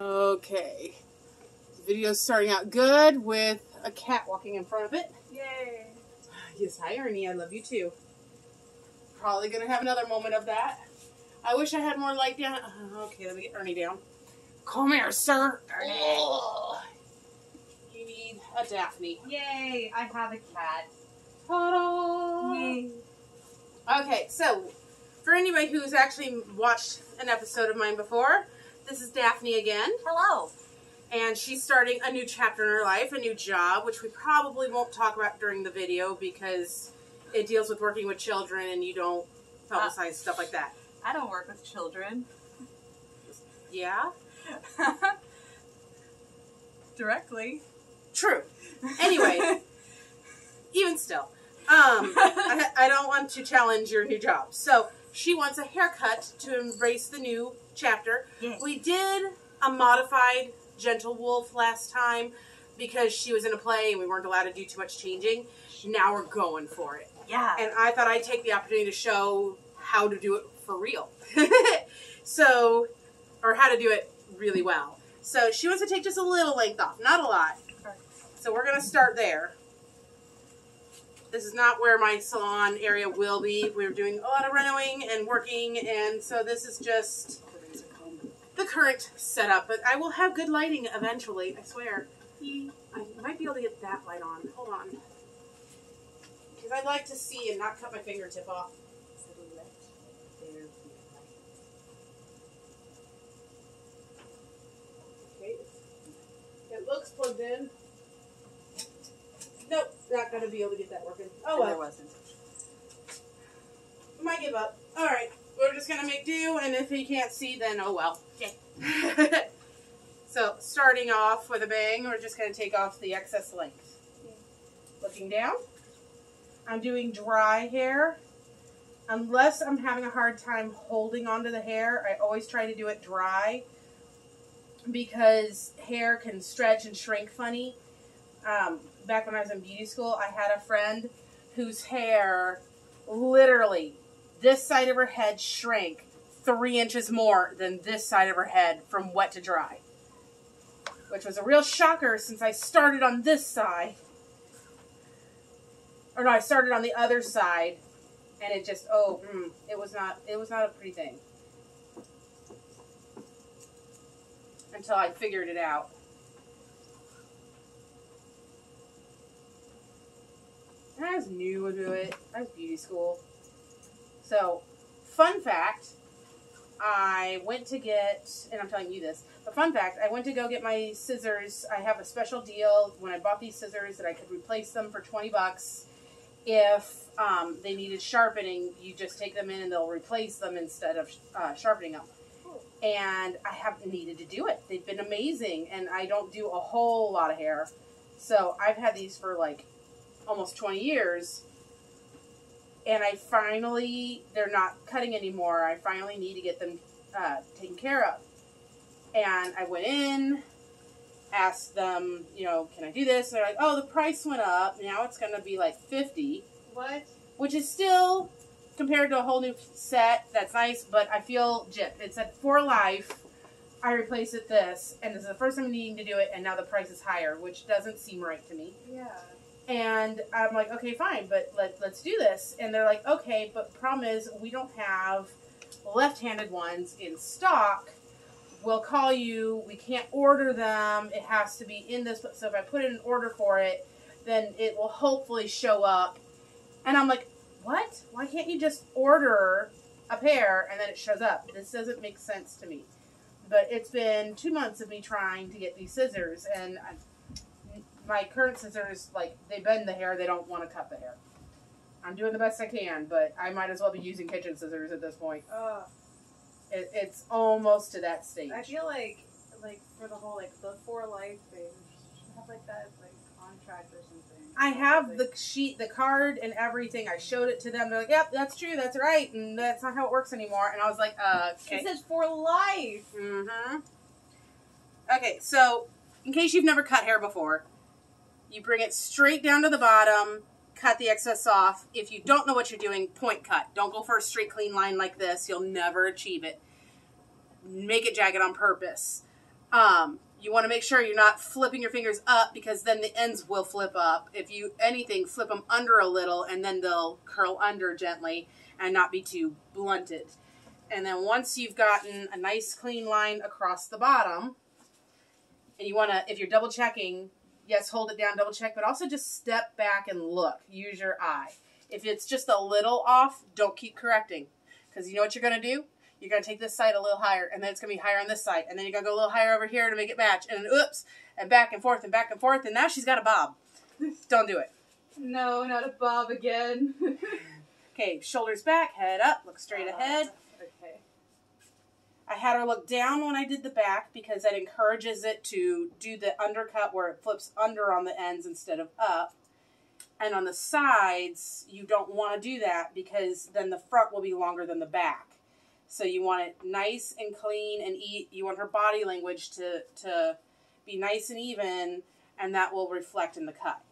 Okay, the video's starting out good with a cat walking in front of it. Yay! Yes, hi Ernie, I love you too. Probably gonna have another moment of that. I wish I had more light down. Okay, let me get Ernie down. Come here, sir. Ernie. Oh. You need a Daphne. Yay! I have a cat. Ta-da! Yay! Okay, so for anybody who's actually watched an episode of mine before, this is Daphne again. Hello. And she's starting a new chapter in her life, a new job, which we probably won't talk about during the video because it deals with working with children and you don't publicize stuff like that. I don't work with children. Yeah? Directly. True. Anyway, even still, I don't want to challenge your new job. So she wants a haircut to embrace the new chapter. Yeah. We did a modified Gentle Wolf last time because she was in a play and we weren't allowed to do too much changing. Now we're going for it. Yeah. And I thought I'd take the opportunity to show how to do it for real. So, or how to do it really well. So she wants to take just a little length off, not a lot. So we're going to start there. This is not where my salon area will be. We're doing a lot of renovating and working, and so this is just the current setup. But I will have good lighting eventually, I swear. I might be able to get that light on. Hold on. Because I'd like to see and not cut my fingertip off. Okay. It looks plugged in. Nope, not going to be able to get that working. Oh, well. There wasn't. Might give up. Alright, we're just going to make do, and if you can't see, then oh well. Okay. So, starting off with a bang, we're just going to take off the excess length. Looking down. I'm doing dry hair. Unless I'm having a hard time holding onto the hair, I always try to do it dry because hair can stretch and shrink funny. Back when I was in beauty school, I had a friend whose hair, literally, this side of her head shrank 3 inches more than this side of her head from wet to dry. Which was a real shocker since I started on this side. Or no, I started on the other side. And it just, it was not a pretty thing. Until I figured it out. And I was new to it. I was beauty school. So, fun fact, I went to get, and I'm telling you this, but fun fact, I went to go get my scissors. I have a special deal when I bought these scissors that I could replace them for 20 bucks. If they needed sharpening, you just take them in and they'll replace them instead of sharpening them. And I haven't needed to do it. They've been amazing, and I don't do a whole lot of hair. So, I've had these for like almost 20 years, and I finally, they're not cutting anymore. I finally need to get them taken care of. And I went in, asked them, you know, can I do this? They're like, oh, the price went up. Now it's going to be like $50. What? Which is still, compared to a whole new set, that's nice, but I feel gypped. It said for life. I replaced it this, and this is the first time I'm needing to do it, and now the price is higher, which doesn't seem right to me. Yeah. And I'm like, okay, fine, but let's do this. And they're like, okay, but the problem is we don't have left-handed ones in stock. We'll call you. We can't order them. It has to be in this. So if I put in an order for it, then it will hopefully show up. And I'm like, what? Why can't you just order a pair and then it shows up? This doesn't make sense to me. But it's been 2 months of me trying to get these scissors, and my current scissors, like, they bend the hair. They don't want to cut the hair. I'm doing the best I can, but I might as well be using kitchen scissors at this point. It's almost to that stage. I feel like for the whole, the For Life thing, should have, that, contract or something. I have the sheet, the card, and everything. I showed it to them. They're like, yep, that's true, that's right, and that's not how it works anymore. And I was like, okay. It says For Life. Mm-hmm. Okay, so, in case you've never cut hair before, you bring it straight down to the bottom, cut the excess off. If you don't know what you're doing, point cut. Don't go for a straight, clean line like this. You'll never achieve it. Make it jagged on purpose. You want to make sure you're not flipping your fingers up because then the ends will flip up. If you, anything, flip them under a little and then they'll curl under gently and not be too blunted. And then once you've gotten a nice clean line across the bottom, and you want to, if you're double checking, yes, hold it down, double check, but also just step back and look. Use your eye. If it's just a little off, don't keep correcting. Because you know what you're going to do? You're going to take this side a little higher, and then it's going to be higher on this side. And then you're going to go a little higher over here to make it match. And then, oops, and back and forth and back and forth. And now she's got a bob. Don't do it. No, not a bob again. Okay, shoulders back, head up, look straight ahead. Okay. I had her look down when I did the back because that encourages it to do the undercut where it flips under on the ends instead of up. And on the sides, you don't want to do that because then the front will be longer than the back. So you want it nice and clean and you want her body language to be nice and even, and that will reflect in the cut.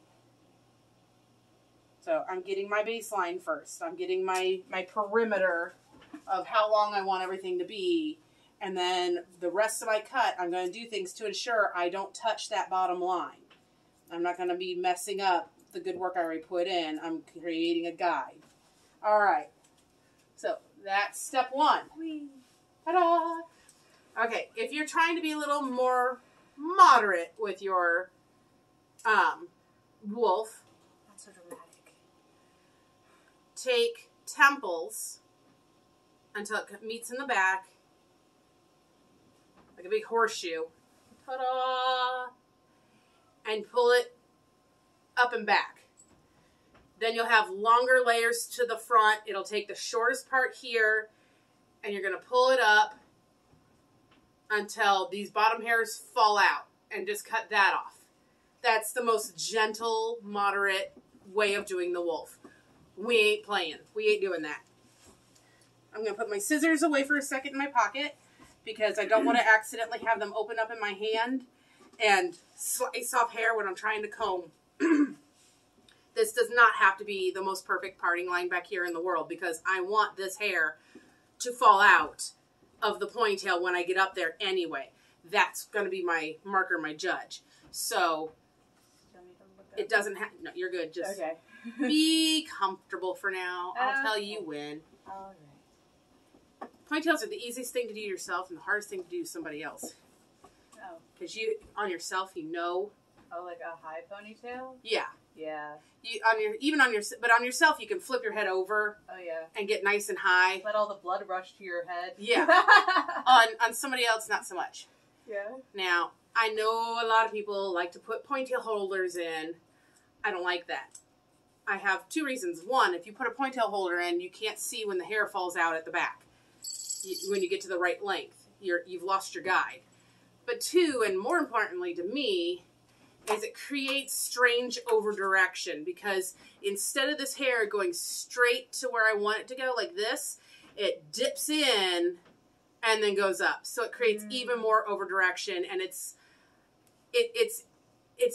So I'm getting my baseline first. I'm getting my perimeter of how long I want everything to be. And then the rest of my cut, I'm going to do things to ensure I don't touch that bottom line. I'm not going to be messing up the good work I already put in. I'm creating a guide. All right. So that's step one. Ta-da! Okay, if you're trying to be a little more moderate with your wolf, Not so dramatic. take temples until it meets in the back, like a big horseshoe. Ta-da! And pull it up and back. Then you'll have longer layers to the front. It'll take the shortest part here, and you're going to pull it up until these bottom hairs fall out, and just cut that off. That's the most gentle, moderate way of doing the wolf. We ain't playing. We ain't doing that. I'm going to put my scissors away for a second in my pocket because I don't want to accidentally have them open up in my hand and slice off hair when I'm trying to comb. This does not have to be the most perfect parting line back here in the world because I want this hair to fall out of the ponytail when I get up there anyway. That's going to be my marker, my judge. So it doesn't have, no, you're good. Just okay. Be comfortable for now. I'll tell you when. All right. Ponytails are the easiest thing to do yourself and the hardest thing to do to somebody else. Oh. Because you, on yourself, you know. Oh, like a high ponytail? Yeah. Yeah. You on your but on yourself you can flip your head over. Oh yeah. And get nice and high. Let all the blood rush to your head. Yeah. on somebody else, not so much. Yeah. Now I know a lot of people like to put ponytail holders in. I don't like that. I have two reasons. One, if you put a ponytail holder in, you can't see when the hair falls out at the back. When you get to the right length, you've lost your guide. But two, and more importantly to me, is it creates strange over direction because instead of this hair going straight to where I want it to go like this, it dips in and then goes up. So it creates even more over direction, and it's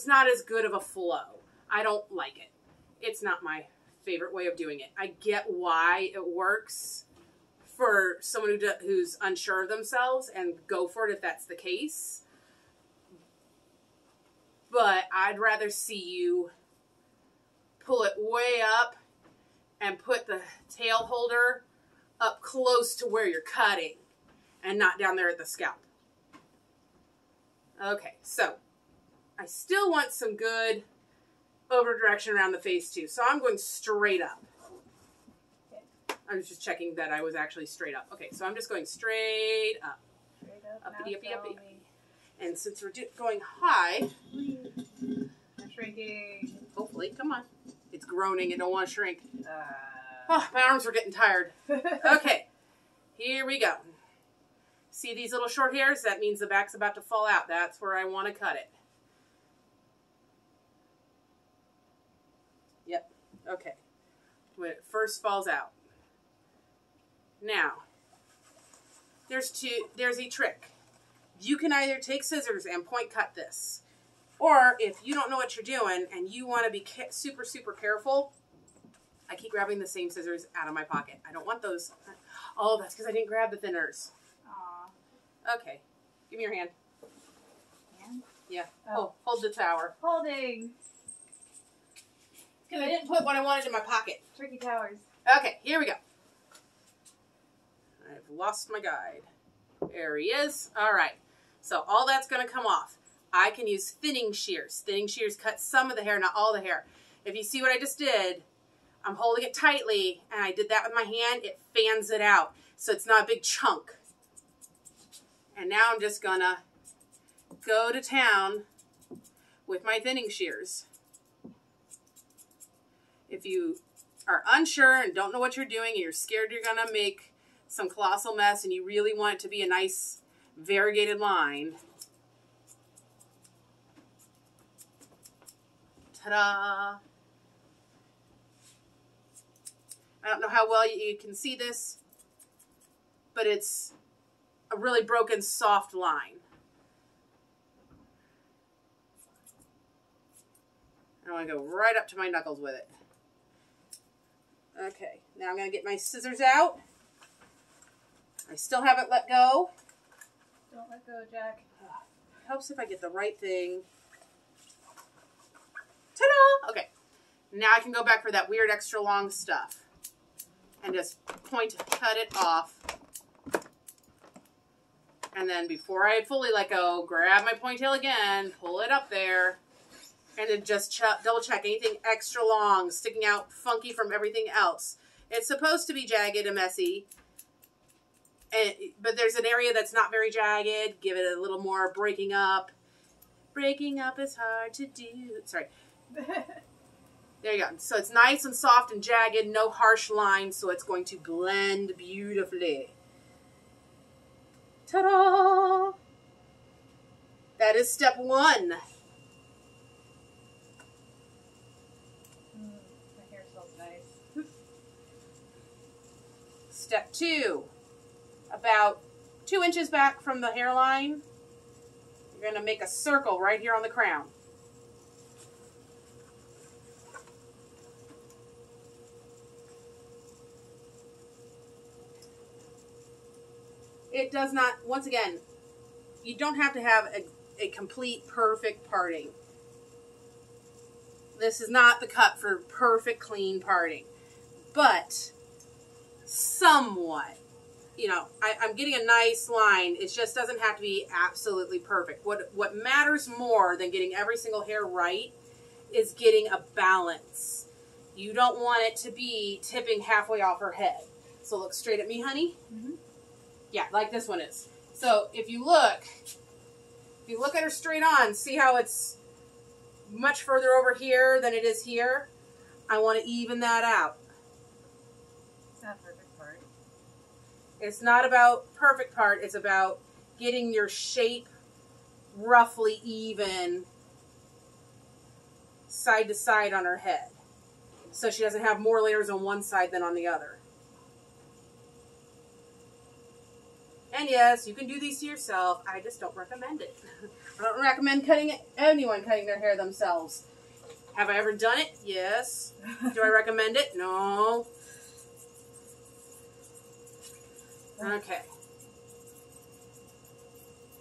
not as good of a flow. I don't like it. It's not my favorite way of doing it. I get why it works for someone who's unsure of themselves and go for it if that's the case. But I'd rather see you pull it way up and put the tail holder up close to where you're cutting and not down there at the scalp. Okay, so I still want some good over direction around the face too. So I'm going straight up. I was just checking that I was actually straight up. Okay, so I'm just going straight up. Straight up. Uppity, uppity, uppity. And since we're going high, I'm shrinking. hopefully, come on. It's groaning. I don't want to shrink. Oh, my arms are getting tired. Okay, here we go. See these little short hairs? That means the back's about to fall out. That's where I want to cut it. Yep. Okay. When it first falls out. Now, there's a trick. You can either take scissors and point cut this, or if you don't know what you're doing and you want to be super, super careful, I keep grabbing the same scissors out of my pocket. I don't want those. Oh, that's because I didn't grab the thinners. Aw. Okay. Give me your hand. Yeah. Oh. Hold the tower. Holding. Because I didn't put what I wanted in my pocket. Tricky towers. Okay, here we go. I've lost my guide. There he is. All right. So all that's going to come off. I can use thinning shears. Thinning shears cut some of the hair, not all the hair. If you see what I just did, I'm holding it tightly, and I did that with my hand. It fans it out, so it's not a big chunk. And now I'm just going to go to town with my thinning shears. If you are unsure and don't know what you're doing and you're scared you're going to make some colossal mess and you really want it to be a nice variegated line, ta-da! I don't know how well you can see this, but it's a really broken, soft line. I want to go right up to my knuckles with it. Okay, now I'm going to get my scissors out. I still haven't let go. Don't let go, Jack. Helps if I get the right thing. Ta-da! Okay, now I can go back for that weird extra long stuff. And just cut it off. And then before I fully let go, grab my ponytail again, pull it up there, and then just double check anything extra long, sticking out funky from everything else. It's supposed to be jagged and messy, but there's an area that's not very jagged. Give it a little more breaking up. Breaking up is hard to do. Sorry. There you go. So it's nice and soft and jagged, no harsh lines, so it's going to blend beautifully. Ta-da! That is step 1. My hair smells nice. Step 2. About 2 inches back from the hairline, you're going to make a circle right here on the crown. It does not, once again, you don't have to have a complete, perfect parting. This is not the cut for perfect, clean parting. But, somewhat. You know, I'm getting a nice line. It just doesn't have to be absolutely perfect. What matters more than getting every single hair right is getting a balance. You don't want it to be tipping halfway off her head. So look straight at me, honey. Mm-hmm. Yeah, like this one is. So if you look at her straight on, see how it's much further over here than it is here? I want to even that out. It's not a perfect part. It's not about perfect part. It's about getting your shape roughly even side to side on her head. So she doesn't have more layers on one side than on the other. And yes, you can do these to yourself. I just don't recommend it. I don't recommend anyone cutting their hair themselves. Have I ever done it? Yes. Do I recommend it? No. Okay.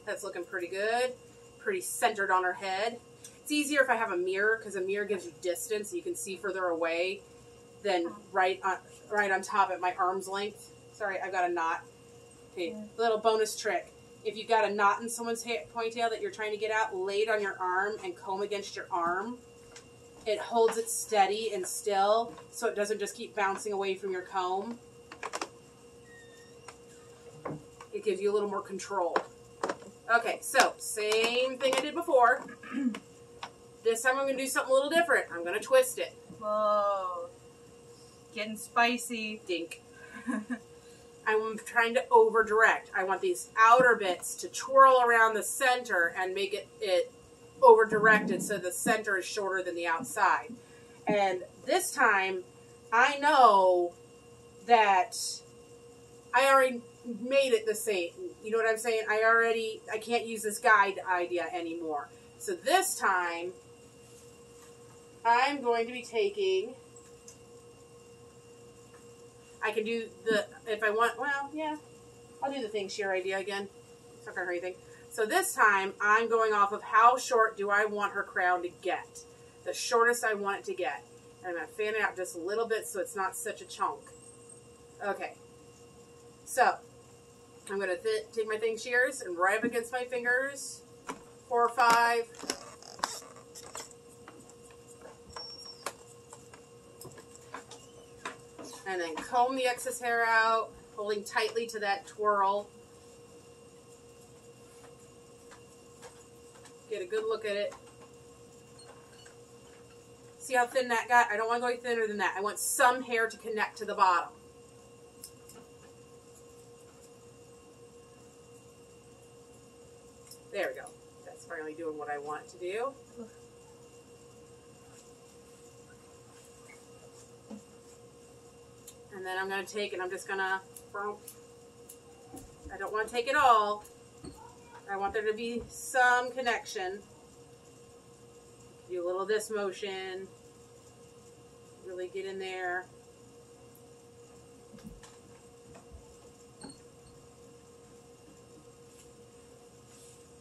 That's looking pretty good. Pretty centered on her head. It's easier if I have a mirror, because a mirror gives you distance. You can see further away than right on top at my arm's length. Sorry, I've got a knot. Okay, little bonus trick. If you've got a knot in someone's ponytail that you're trying to get out, lay it on your arm and comb against your arm. It holds it steady and still, so it doesn't just keep bouncing away from your comb. It gives you a little more control. Okay, so same thing I did before. This time I'm going to do something a little different. I'm going to twist it. Whoa. Getting spicy. Dink. I'm trying to over direct. I want these outer bits to twirl around the center and make it over directed so the center is shorter than the outside. And this time I know that I already made it the same. You know what I'm saying? I can't use this guide idea anymore. So this time I'm going to be taking, I can do if I want, well, yeah, I'll do the thing shear idea again. It's not going to hurt anything. So this time, I'm going off of how short do I want her crown to get. The shortest I want it to get. And I'm going to fan it out just a little bit so it's not such a chunk. Okay. So, I'm going to take my thing shears and right up against my fingers. 4 or 5. And then comb the excess hair out, holding tightly to that twirl. Get a good look at it. See how thin that got? I don't want to go any thinner than that. I want some hair to connect to the bottom. There we go. That's finally doing what I want it to do. And then I'm going to take and I'm just going to, I don't want to take it all. I want there to be some connection. Do a little of this motion. Really get in there.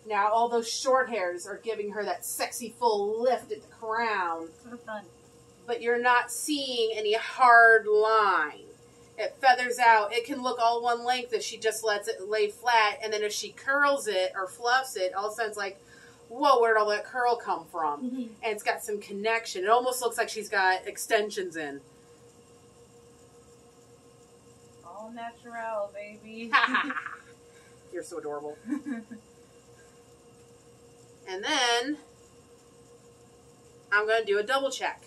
Now all those short hairs are giving her that sexy full lift at the crown. So fun. But you're not seeing any hard line. It feathers out. It can look all one length if she just lets it lay flat. And then if she curls it or fluffs it, all of a sudden it's like, whoa, where did all that curl come from? Mm-hmm. And it's got some connection. It almost looks like she's got extensions in. All natural, baby. You're so adorable. And then I'm going to do a double check.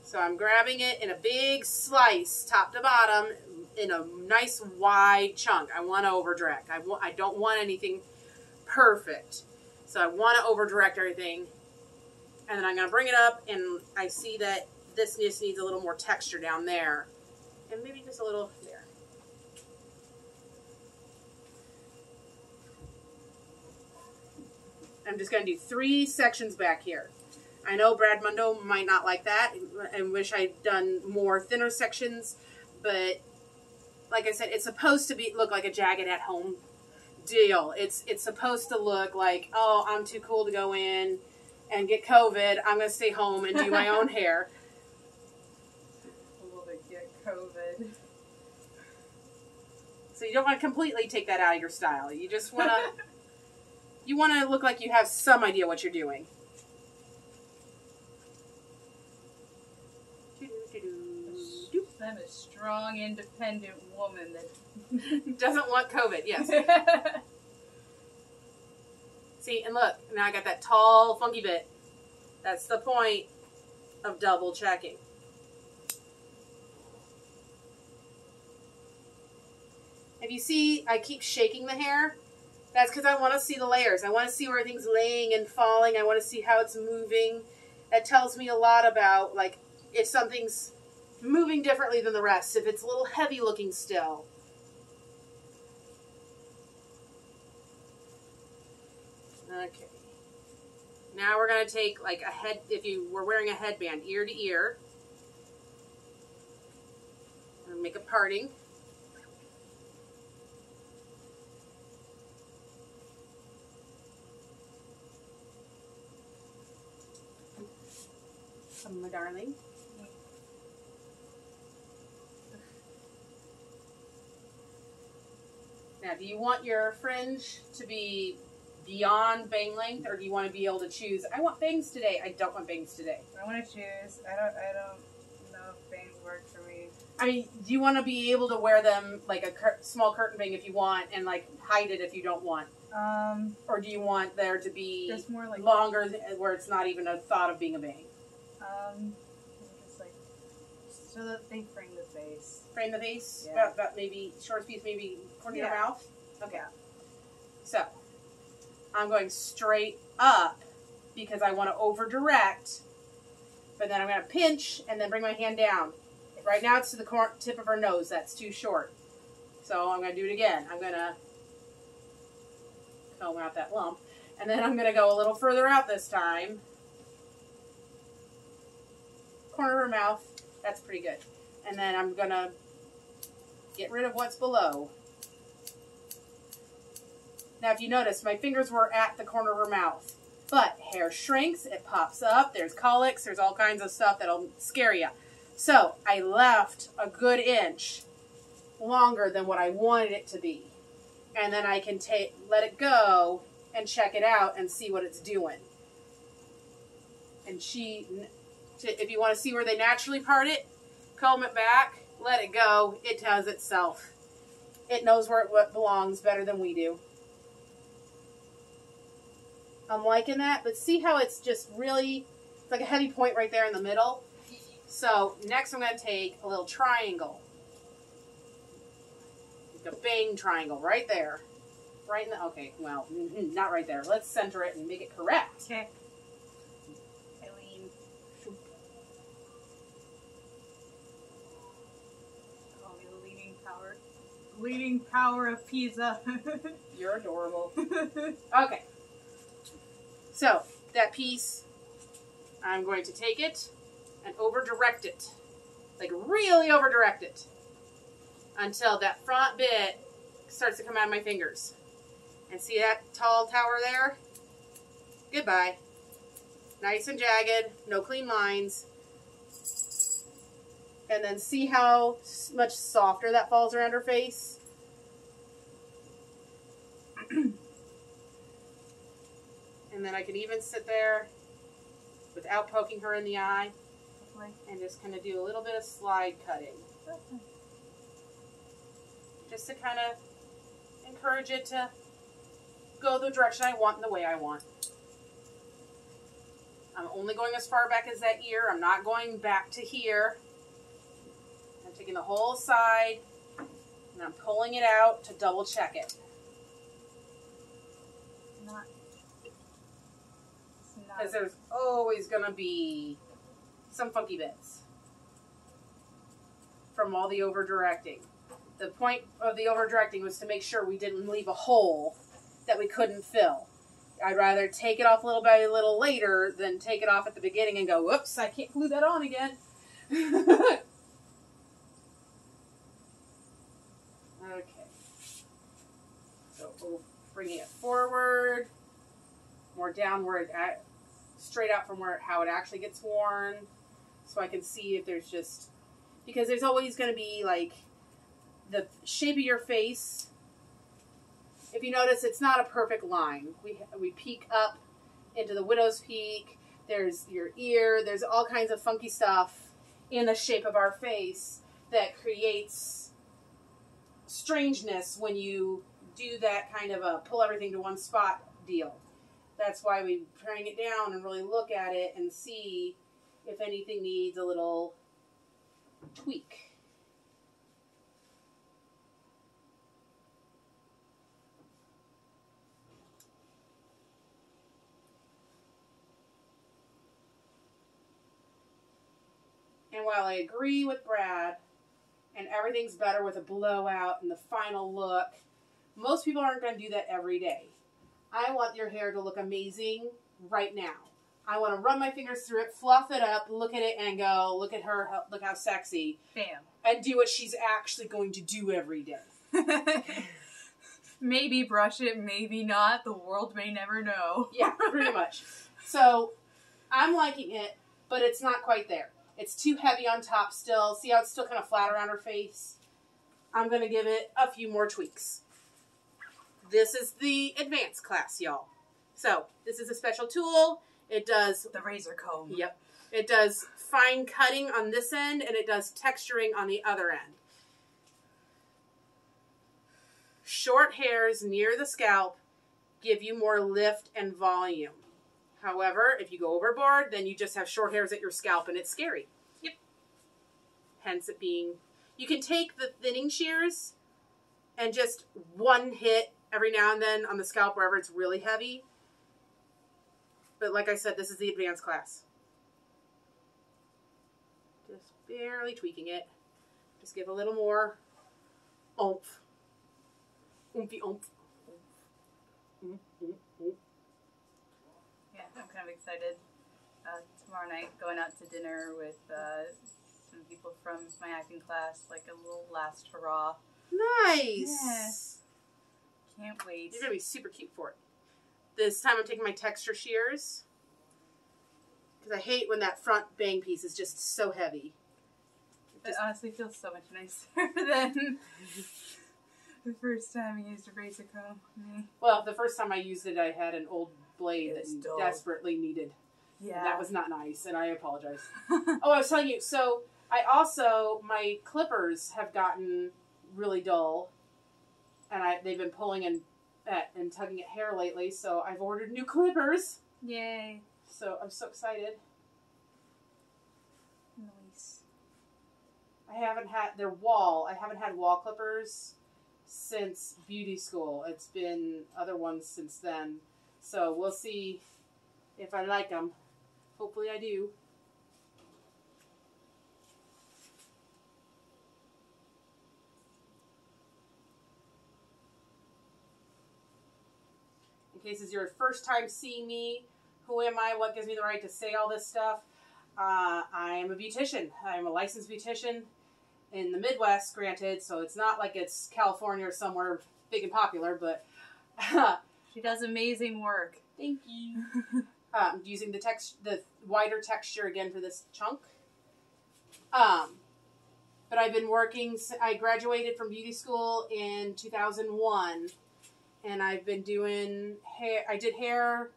So I'm grabbing it in a big slice, top to bottom, in a nice wide chunk. I want to over direct. I don't want anything perfect. So I want to over direct everything. And then I'm going to bring it up, and I see that this just needs a little more texture down there. And maybe just a little there. I'm just going to do 3 sections back here. I know Brad Mundo might not like that and wish I'd done more thinner sections, but like I said, it's supposed to look like a jagged at home deal. It's supposed to look like, oh, I'm too cool to go in and get COVID. I'm going to stay home and do my own hair. Cool to get COVID. So you don't want to completely take that out of your style. You just want to, you want to look like you have some idea what you're doing. I'm a strong, independent woman that doesn't want COVID, yes. See, and look, now I got that tall, funky bit. That's the point of double checking. If you see, I keep shaking the hair. That's because I want to see the layers. I want to see where everything's laying and falling. I want to see how it's moving. That tells me a lot about, like, if something's moving differently than the rest, if it's a little heavy looking still. Okay. Now we're going to take like a head, if you were wearing a headband, ear to ear. And make a parting. Come, my darling. Now, do you want your fringe to be beyond bang length, or do you want to be able to choose, I want bangs today, I don't want bangs today? I want to choose. I don't know if bangs work for me. I mean, do you want to be able to wear them like a small curtain bang if you want, and like hide it if you don't want? Or do you want there to be just more like longer where it's not even a thought of being a bang? Just like, so that they frame the face. Frame the face? Yeah. About maybe, short piece maybe according to your mouth? Okay. So, I'm going straight up because I want to over direct, but then I'm going to pinch and then bring my hand down. Right now it's to the tip of her nose. That's too short. So I'm going to do it again. I'm going to comb out that lump. And then I'm going to go a little further out this time. Corner of her mouth. That's pretty good. And then I'm going to get rid of what's below. Now, if you notice, my fingers were at the corner of her mouth. But hair shrinks, it pops up, there's colics, there's all kinds of stuff that'll scare you. So I left a good inch longer than what I wanted it to be. And then I can let it go and check it out and see what it's doing. And if you want to see where they naturally part it, comb it back, let it go, it does itself. It knows where it belongs better than we do. I'm liking that, but see how it's just really, it's like a heavy point right there in the middle? So next I'm going to take a little triangle. Like a bang triangle right there. Right in the, okay, well, not right there. Let's center it and make it correct. Okay. Eileen. Call me the leading power. Leading power of Pisa. You're adorable. Okay. So, that piece, I'm going to take it and over-direct it. Like, really over-direct it. Until that front bit starts to come out of my fingers. And see that tall tower there? Goodbye. Nice and jagged, no clean lines. And then see how much softer that falls around her face? And then I can even sit there without poking her in the eye and just kind of do a little bit of slide cutting. Just to kind of encourage it to go the direction I want and the way I want. I'm only going as far back as that ear. I'm not going back to here. I'm taking the whole side and I'm pulling it out to double check it. Because there's always going to be some funky bits from all the over-directing. The point of the over-directing was to make sure we didn't leave a hole that we couldn't fill. I'd rather take it off little by little later than take it off at the beginning and go, whoops, I can't glue that on again. Okay. So bringing it forward, more downward, straight out from how it actually gets worn, so I can see if there's just, because there's always going to be like the shape of your face. If you notice, it's not a perfect line. We peek up into the widow's peak. There's your ear. There's all kinds of funky stuff in the shape of our face that creates strangeness when you do that kind of a pull everything to one spot deal. That's why we bring it down and really look at it and see if anything needs a little tweak. And while I agree with Brad, and everything's better with a blowout and the final look, most people aren't going to do that every day. I want your hair to look amazing right now. I want to run my fingers through it, fluff it up, look at it and go, look at her, look how sexy. Bam. And do what she's actually going to do every day. Maybe brush it, maybe not. The world may never know. Yeah, pretty much. So, I'm liking it, but it's not quite there. It's too heavy on top still. See how it's still kind of flat around her face? I'm going to give it a few more tweaks. This is the advanced class, y'all. So, this is a special tool. It does... the razor comb. Yep. It does fine cutting on this end, and it does texturing on the other end. Short hairs near the scalp give you more lift and volume. However, if you go overboard, then you just have short hairs at your scalp, and it's scary. Yep. Hence it being... You can take the thinning shears and just one hit every now and then on the scalp wherever it's really heavy. But like I said, this is the advanced class. Just barely tweaking it. Just give a little more oomph. Oomphy oomph. Oomph, oomph, oomph. Yeah, I'm kind of excited. Tomorrow night, going out to dinner with some people from my acting class, like a little last hurrah. Nice. Yeah. can't wait. You're going to be super cute for it. This time I'm taking my texture shears. Because I hate when that front bang piece is just so heavy. It honestly feels so much nicer than the first time I used a razor comb. Well, the first time I used it, I had an old blade that desperately needed. Yeah. That was not nice, and I apologize. Oh, I was telling you, so my clippers have gotten really dull, and they've been pulling and tugging at hair lately, so I've ordered new clippers. Yay. So I'm so excited. Nice. I haven't had wall clippers since beauty school. It's been other ones since then. So we'll see if I like them. Hopefully I do. In case it's your first time seeing me, who am I? What gives me the right to say all this stuff? I am a beautician. I'm a licensed beautician in the Midwest, granted, so it's not like it's California or somewhere big and popular, but she does amazing work. Thank you. Using the wider texture again for this chunk. But I've been working, I graduated from beauty school in 2001, and I've been doing hair. I did hair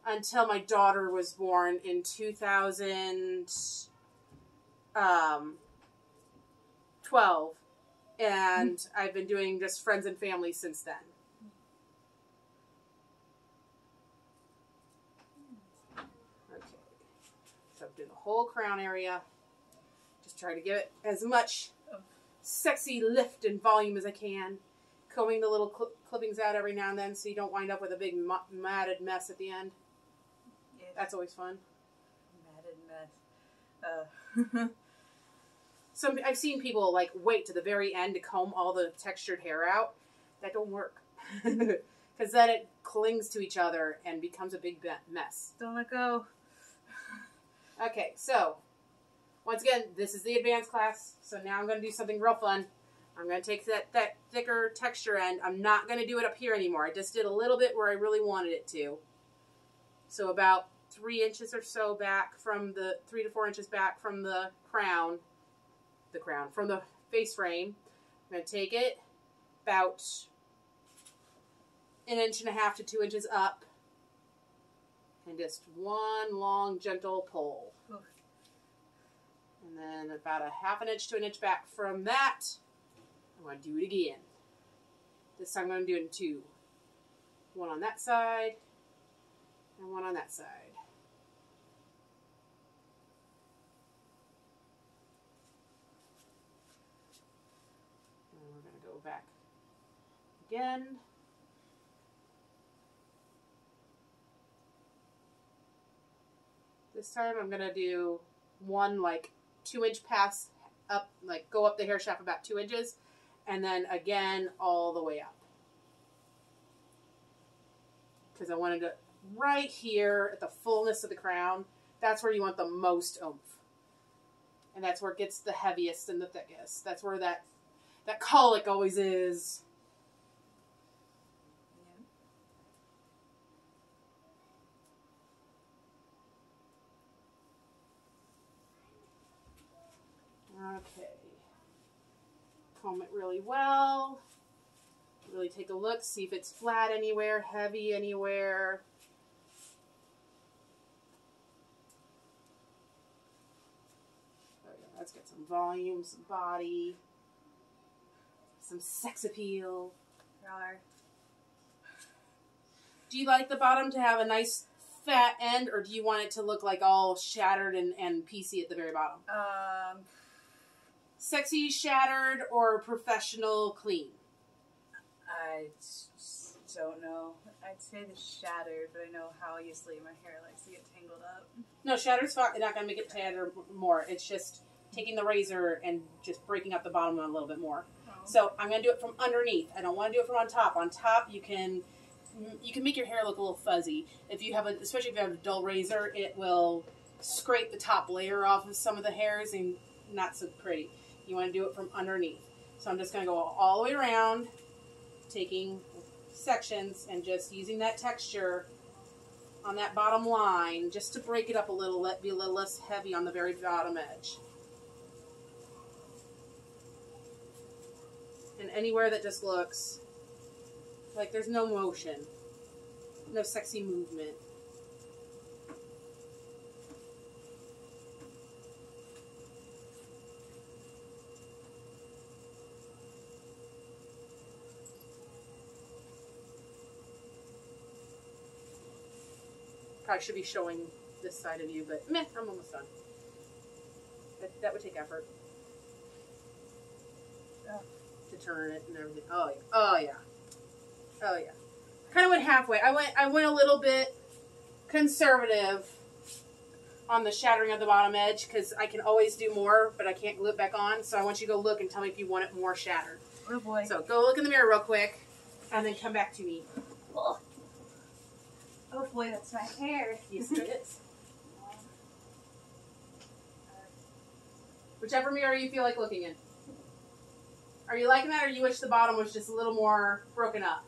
until my daughter was born in 2012, and I've been doing just friends and family since then. Okay, so I'm doing the whole crown area, just trying to give it as much sexy lift and volume as I can, combing the little clippings out every now and then so you don't wind up with a big matted mess at the end. That's always fun. Matted mess. So I've seen people like wait to the very end to comb all the textured hair out. That don't work. Because then it clings to each other and becomes a big mess. Don't let go. Okay, so once again, this is the advanced class. So now I'm going to do something real fun. I'm going to take that thicker texture end. I'm not going to do it up here anymore. I just did a little bit where I really wanted it to. So about 3 inches or so back from the 3 to 4 inches back from the crown, from the face frame. I'm going to take it about 1.5 inches to 2 inches up and just one long gentle pull. Oof. And then about 1/2 inch to 1 inch back from that, I'm going to do it again. This time I'm going to do it in 2. One on that side and one on that side. And we're going to go back again. This time I'm going to do one like 2-inch pass up, like go up the hair shaft about 2 inches, and then again all the way up. Because I wanted to, right here at the fullness of the crown, that's where you want the most oomph. And that's where it gets the heaviest and the thickest. That's where that colic always is. Okay. Comb it really well. Really take a look, see if it's flat anywhere, heavy anywhere. Okay, let's get some volume, some body, some sex appeal. Do you like the bottom to have a nice fat end, or do you want it to look like all shattered and piecey at the very bottom? Sexy, shattered, or professional, clean? I don't know. I'd say the shattered, but I know how easily my hair likes to get tangled up. No, shattered's fine. It's not going to make it tattered more. It's just taking the razor and just breaking up the bottom a little bit more. Oh. So I'm going to do it from underneath. I don't want to do it from on top. On top, you can make your hair look a little fuzzy. If you have especially if you have a dull razor, it will scrape the top layer off of some of the hairs and not so pretty. You want to do it from underneath. So I'm just going to go all the way around, taking sections and just using that texture on that bottom line just to break it up a little, let it be a little less heavy on the very bottom edge. And anywhere that just looks like there's no motion, no sexy movement. Probably should be showing this side of you, but meh, I'm almost done. That would take effort. Oh. To turn it and everything. Oh yeah. Oh yeah. Oh yeah. Kind of went halfway. I went a little bit conservative on the shattering of the bottom edge because I can always do more, but I can't glue it back on. So I want you to go look and tell me if you want it more shattered. Oh boy. So go look in the mirror real quick and then come back to me. Oh boy, that's my hair. Yes, it is. Whichever mirror you feel like looking in. Are you liking that, or you wish the bottom was just a little more broken up?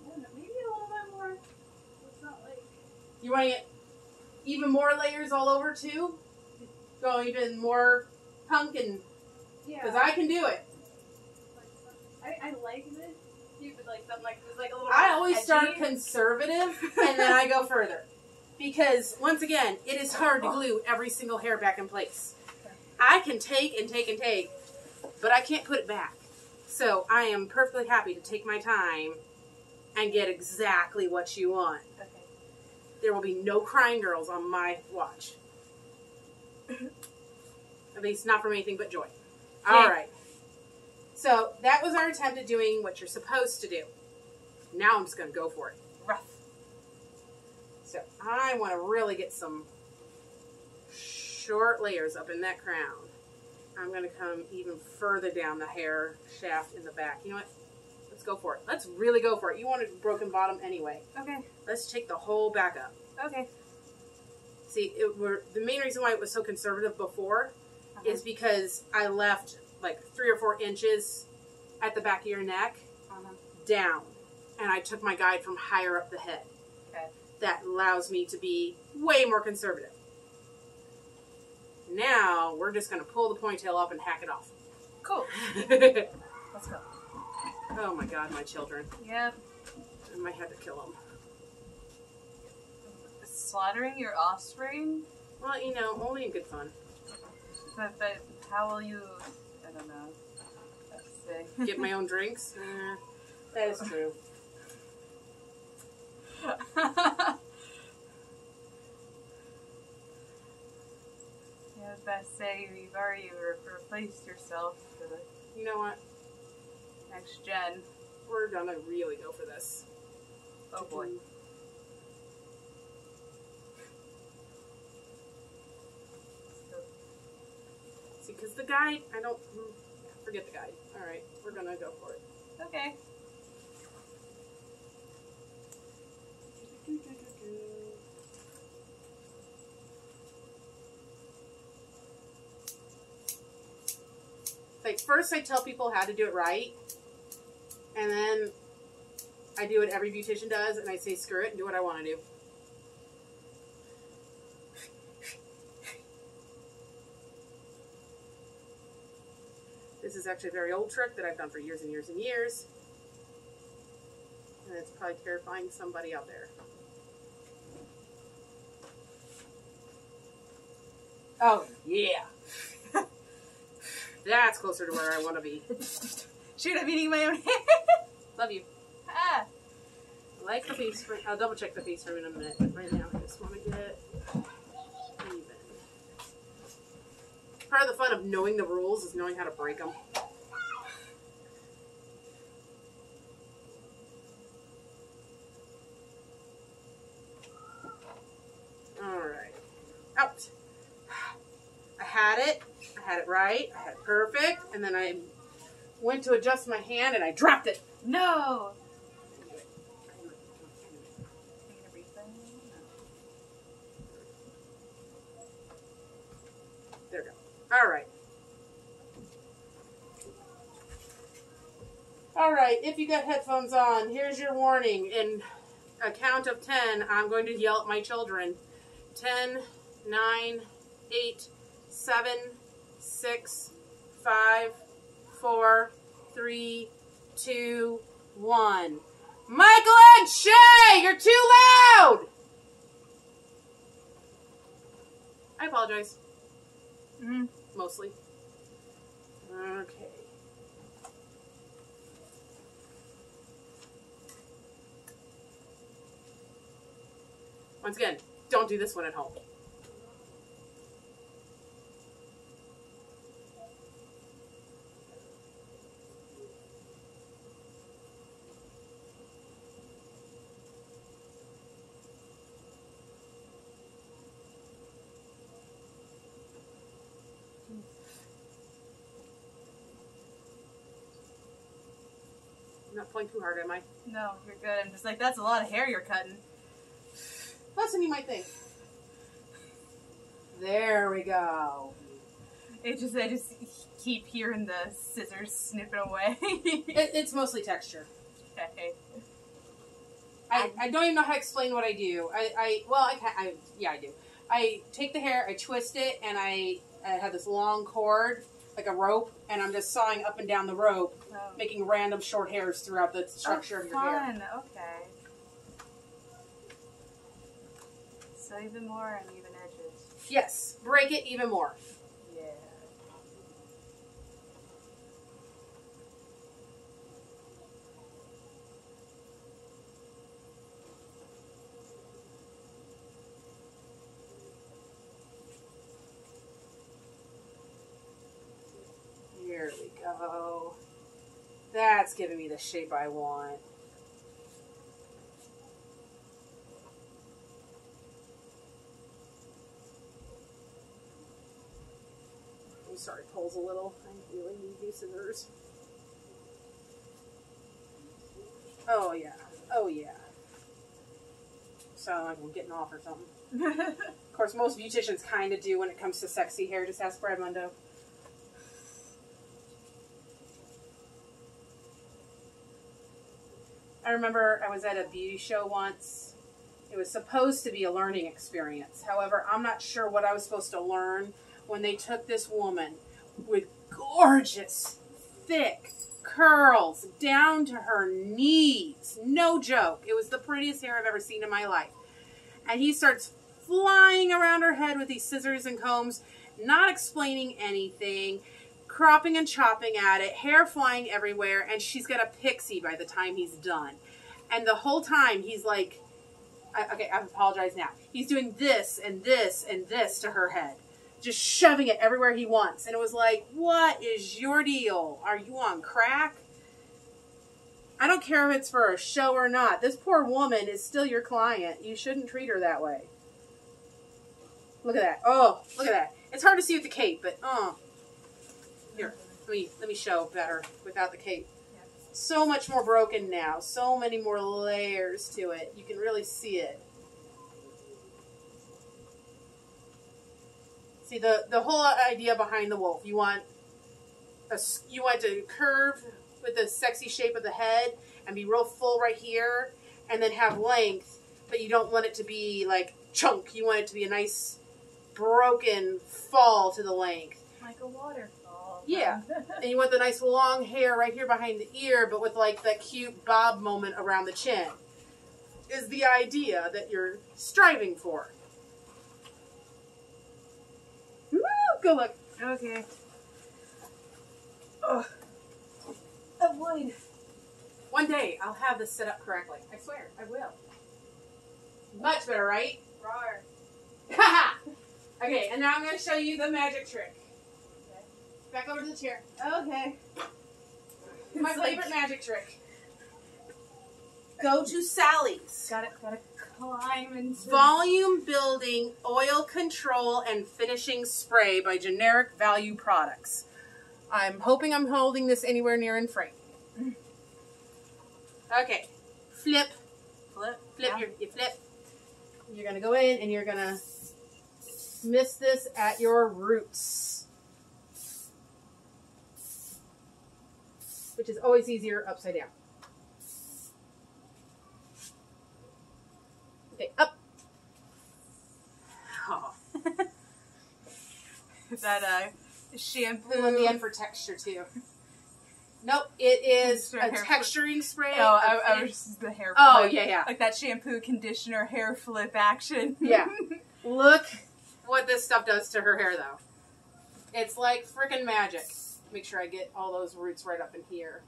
I don't know, maybe a little bit more. It's not like... You want to get even more layers all over too? Go even more punk and... Yeah. Because I can do it. I like this. But like something like it's like a little. I always edgy. start conservative and then I go further. Because, once again, it is hard to glue every single hair back in place. I can take and take and take, but I can't put it back. So I am perfectly happy to take my time and get exactly what you want. Okay. There will be no crying girls on my watch. At least not from anything but joy. All right. So that was our attempt at doing what you're supposed to do. Now I'm just going to go for it. Rough. So I want to really get some short layers up in that crown. I'm going to come even further down the hair shaft in the back. You know what? Let's go for it. Let's really go for it. You wanted a broken bottom anyway. Okay. Let's take the whole back up. Okay. See, the main reason why it was so conservative before is because I left like 3 or 4 inches at the back of your neck down. And I took my guide from higher up the head. Okay. That allows me to be way more conservative. Now, we're just going to pull the ponytail up and hack it off. Cool. Let's go. Oh my God, my children. Yep. I might have to kill them. Slaughtering your offspring? Well, you know, only in good fun. But how will you... I don't know. Let's see. Get my own drinks? That is true. Yeah, I was about to say, you've already replaced yourself for the You know what? next gen. We're gonna really go for this. Oh boy. See, because the guide, I don't... Forget the guide. Alright, we're gonna go for it. Okay. Like, first I tell people how to do it right, and then I do what every beautician does, and I say screw it and do what I want to do. This is actually a very old trick that I've done for years and years and years, and it's probably terrifying somebody out there. Oh, yeah. That's closer to where I want to be. Shoot, I'm eating my own hair. Love you. Ah. I like the face frame. I'll double check the face frame in a minute, but right now I just want to get even. Part of the fun of knowing the rules is knowing how to break them. Alright. Out. I had it. I had it right. I had it perfect. And then I went to adjust my hand and I dropped it. No. There we go. All right. Alright, if you got headphones on, here's your warning. In a count of 10, I'm going to yell at my children. 10, 9, 8, 7, 6, 5, 4, 3, 2, 1. Michael and Shay, you're too loud! I apologize. Mostly. Okay. Once again, don't do this one at home. I'm not pulling too hard, am I? No, you're good. I'm just like, that's a lot of hair you're cutting. Less than you might think. There we go. I just keep hearing the scissors snipping away. It's mostly texture. Okay. I don't even know how to explain what I do. Yeah, I do. I take the hair, I twist it, and I have this long cord, like a rope, and I'm just sawing up and down the rope, making random short hairs throughout the structure of your hair. Fun. Okay. So even more uneven edges. Yes, break it even more. Yeah. Here we go. That's giving me the shape I want. I'm sorry, it pulls a little. I really need these scissors. Oh yeah. Oh yeah. Sound like I'm getting off or something. Of course, most beauticians kind of do when it comes to sexy hair. Just ask Mundo. I remember I was at a beauty show once. It was supposed to be a learning experience. However, I'm not sure what I was supposed to learn when they took this woman with gorgeous, thick curls down to her knees. No joke. It was the prettiest hair I've ever seen in my life. And he starts flying around her head with these scissors and combs, not explaining anything, cropping and chopping at it, hair flying everywhere, and she's got a pixie by the time he's done. And the whole time he's like, okay, I apologize now. He's doing this and this and this to her head, just shoving it everywhere he wants. And it was like, what is your deal? Are you on crack? I don't care if it's for a show or not. This poor woman is still your client. You shouldn't treat her that way. Look at that. Oh, look at that. It's hard to see with the cape, but here, let me show better without the cape. Yeah. So much more broken now. So many more layers to it. You can really see it. See the whole idea behind the wolf. You want to curve with the sexy shape of the head and be real full right here, and then have length, but you don't want it to be like chunk. You want it to be a nice broken fall to the length. Like a waterfall. Yeah. And you want the nice long hair right here behind the ear, but with like that cute bob moment around the chin. Is the idea that you're striving for. Woo! Go look. Okay. Oh. Avoid. One day I'll have this set up correctly. I swear, I will. Much better, right? Roar. Haha! Okay, and now I'm going to show you the magic trick. Okay. Back over to the chair. Okay. My favorite magic trick. Go to Sally's. Gotta climb into Volume Building Oil Control and Finishing Spray by Generic Value Products. I'm hoping I'm holding this anywhere near in frame. Okay. Flip. Yeah. You flip. You're going to go in and you're going to mist this at your roots. which is always easier upside down. Okay, up. Oh. That shampoo In the end for texture too. Nope, it is a texturing spray. Oh, I was just the hair flip. Oh, yeah. Like that shampoo, conditioner, hair flip action. Yeah. Look what this stuff does to her hair, though. It's like freaking magic. Make sure I get all those roots right up in here.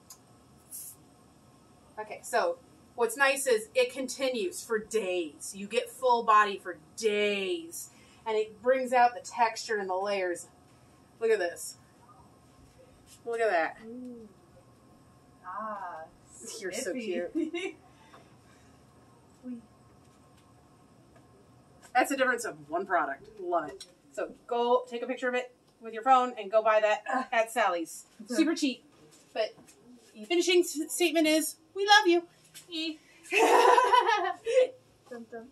Okay, so what's nice is it continues for days. You get full body for days. And it brings out the texture and the layers. Look at this. Look at that. Ooh. Ah, you're so snippy. cute. That's the difference of one product. Love it. So go take a picture of it with your phone and go buy that at Sally's. Super cheap. But the finishing statement is, we love you. Dun, dun.